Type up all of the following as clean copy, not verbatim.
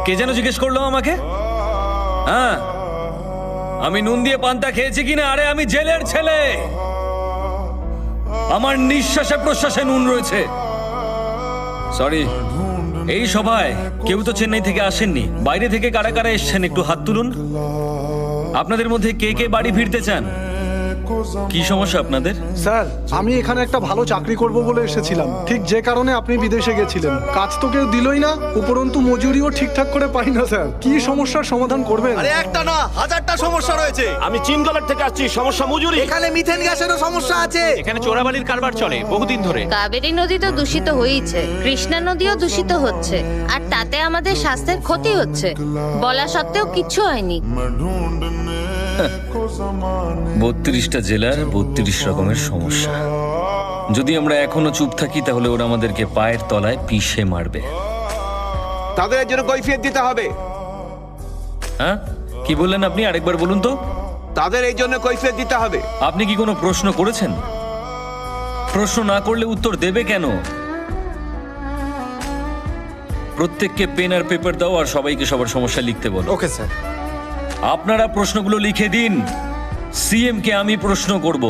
কে যেন জিজ্ঞেস করলো আমাকে? হ্যাঁ, আমি নুন দিয়ে পান্তা খেয়েছি কিনা? আরে আমি জেলের ছেলে, আমার নিঃশ্বাসে প্রশ্বাসে নুন রয়েছে। সরি, এই সভায় কেউ তো চেন্নাই থেকে আসেননি, বাইরে থেকে কারা কারা এসছেন একটু হাত তুলুন। আপনাদের মধ্যে কে কে বাড়ি ফিরতে চান? কি সমস্যা আপনাদের? স্যার, আমি এখানে একটা ভালো চাকরি করব বলে এসেছিলাম, ঠিক যে কারণে আপনি বিদেশে গেছিলেন। কাজ তো কেউ দিলই না, উপরন্তু মজুরিও ঠিকঠাক করে পাই না স্যার। কি সমস্যার সমাধান করবেন? আরে একটা না, হাজারটা সমস্যা রয়েছে। আমি চিনগলার থেকে আসছি, সমস্যা মজুরি। এখানে মিথেন গ্যাসেরও সমস্যা আছে। এখানে চোরাবালির কারবার চলে বহুদিন ধরে। কাবেরী নদী তো দূষিত হয়েছে, কৃষ্ণা নদীও দূষিত হচ্ছে, আর তাতে আমাদের স্বাস্থ্যের ক্ষতি হচ্ছে। বলা সত্ত্বেও কিচ্ছু হয়নি। 32টা জেলার 32 রকমের সমস্যা। যদি আমরা এখনো চুপ থাকি তাহলে ওরা আমাদেরকে পায়ের তলায় পিষে মারবে। তাদের এর জন্য কৈফিয়ত দিতে হবে। হ্যাঁ, কি বললেন আপনি? আরেকবার বলুন তো। তাদের এই জন্য কৈফিয়ত দিতে হবে। আপনি কি কোনো প্রশ্ন করেছেন? প্রশ্ন না করলে উত্তর দেবে কেন? প্রত্যেককে পেন আর পেপার দাও আর সবাইকে সবার সমস্যা লিখতে বলো। Okay sir. আপনারা প্রশ্নগুলো লিখে দিন। সিএম কে আমি প্রশ্ন করব।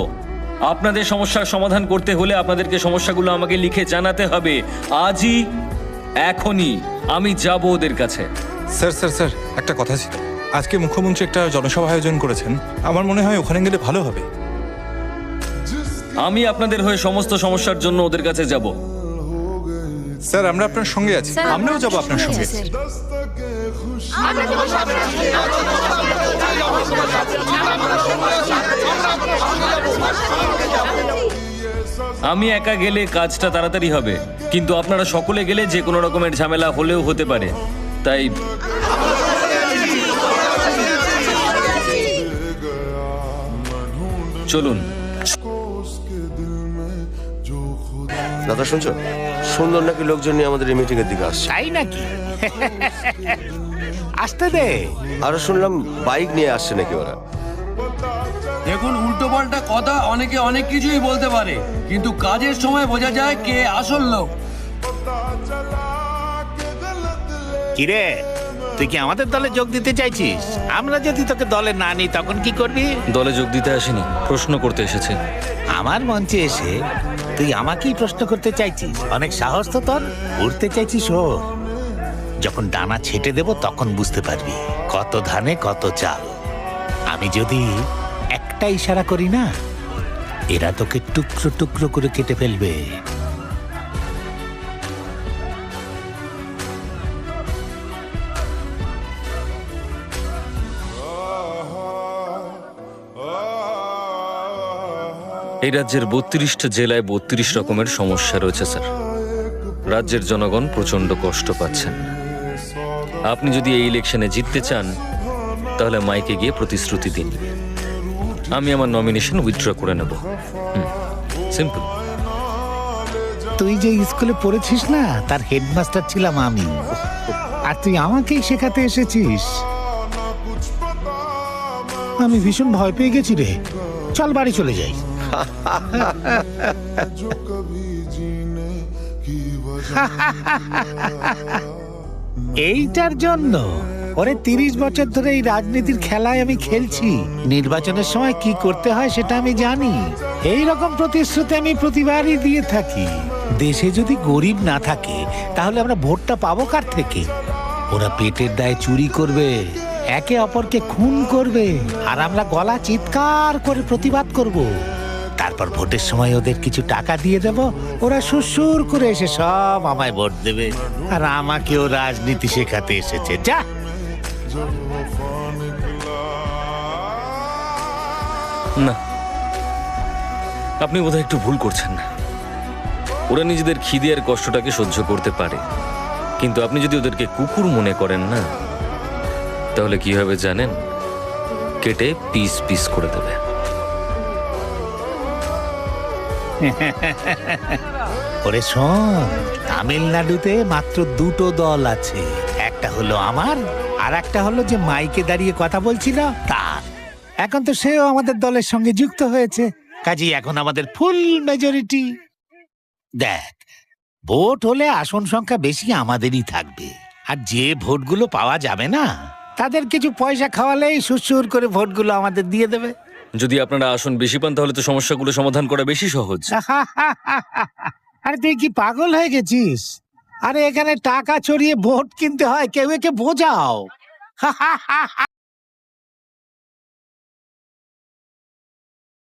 আপনাদের সমস্যার সমাধান করতে হলে আপনাদেরকে সমস্যাগুলো আমাকে লিখে জানাতে হবে। আজই, এখনই আমি যাব ওদের কাছে। স্যার স্যার স্যার, একটা কথা ছিল। আজকে মুখ্যমন্ত্রী একটা জনসভা আয়োজন করেছেন, আমার মনে হয় ওখানে গেলে ভালো হবে। আমি আপনাদের হয়ে সমস্ত সমস্যার জন্য ওদের কাছে যাব। স্যার, আমরা আপনার সঙ্গে আছি, স্যার, আমরাও যাব আপনার সঙ্গে। আমি একা গেলে কাজটা তাড়াতাড়ি হবে, কিন্তু আপনারা সকলে গেলে যে কোনো রকমের ঝামেলা হলেও হতে পারে। তাই চলুন। দাদা শুনছো, সুন্দর নাকি লোকজন নিয়ে আমাদের এই মিটিং এর দিকে আসছে। তাই নাকি? আসতে দে। আরো শুনলাম বাইক নিয়ে আসছে নাকি ওরা। দেখুন, উল্টো পাল্টা কথা অনেকে অনেক কিছুই বলতে পারে, কিন্তু কাজের সময় বোঝা যায় কে আসল লোক। কিরে, তুই কি আমাদের দলে যোগ দিতে চাইছিস? আমরা যদি তোকে দলে না নিই তখন কি করবি? দলে যোগ দিতে আসেনি, প্রশ্ন করতে এসেছে। আমার মঞ্চে এসে তুই আমাকেই প্রশ্ন করতে চাইছিস? অনেক সাহস তো তোর। উড়তে চাইছিস ও? যখন ডানা ছেটে দেব তখন বুঝতে পারবি কত ধানে কত চাল। আমি যদি একটা ইশারা করি না, এরা তোকে টুকরো টুকরো করে কেটে ফেলবে। এই রাজ্যের 32টা জেলায় 32 রকমের সমস্যা রয়েছে স্যার। রাজ্যের জনগণ প্রচন্ড কষ্ট পাচ্ছেন। আপনি যদি এই ইলেকশনে জিততে চান তাহলে মাইকে গিয়ে প্রতিশ্রুতি দিন। আমি আমার নমিনেশন উইথড্র করে নেব। সিম্পল। তুই যে স্কুলে পড়েছিস না, তার হেডমাস্টার ছিলাম আমি, আর তুই আমাকেই শেখাতে এসেছিস। আমি ভীষণ ভয় পেয়ে গেছি রে। চল বাড়ি চলে যাই। এইটার জন্য ওরে 30 বছর ধরে এই রাজনীতির খেলায় আমি খেলছি। নির্বাচনের সময় কি করতে হয় সেটা আমি জানি। এই রকম প্রতিশ্রুতি আমি প্রতিবারই দিয়ে থাকি। দেশে যদি গরিব না থাকে তাহলে আমরা ভোটটা পাবো কার থেকে? ওরা পেটের দায়ে চুরি করবে, একে অপরকে খুন করবে, আর আমরা গলা চিৎকার করে প্রতিবাদ করব। তারপর ভোটের সময় ওদের কিছু টাকা দিয়ে দেব, ওরা সুরসুর করে এসে সব আমায় ভোট দেবে, আর আমাকেও রাজনীতি শেখাতে এসেছে। যা। না, আপনি বোধহয় একটু ভুল করছেন। ওরা নিজেদের খিদে আর কষ্টটাকে সহ্য করতে পারে, কিন্তু আপনি যদি ওদেরকে কুকুর মনে করেন না, তাহলে কি হবে জানেন? কেটে পিস পিস করে দেবে। ওরে শোন, তামিলনাড়ুতে মাত্র 2টো দল আছে। একটা হলো আমার, আর একটা হলো যে মাইকে দাঁড়িয়ে কথা বলছিল তার। এখন তো সেও আমাদের দলের সঙ্গে যুক্ত হয়েছে, কাজেই এখন আমাদের ফুল মেজরিটি। দেখ, ভোট হলে আসন সংখ্যা বেশি আমাদেরই থাকবে। আর যে ভোটগুলো পাওয়া যাবে না তাদের কিছু পয়সা খাওয়ালেই সুর করে ভোটগুলো আমাদের দিয়ে দেবে। যদি আপনারা আসন বেশি পান তাহলে তো সমস্যাগুলো সমাধান করা বেশি সহজ। আরে তুই কি পাগল হয়ে গেছিস? আরে এখানে টাকা চড়িয়ে ভোট কিনতে হয়, কেউ একে বোঝাও।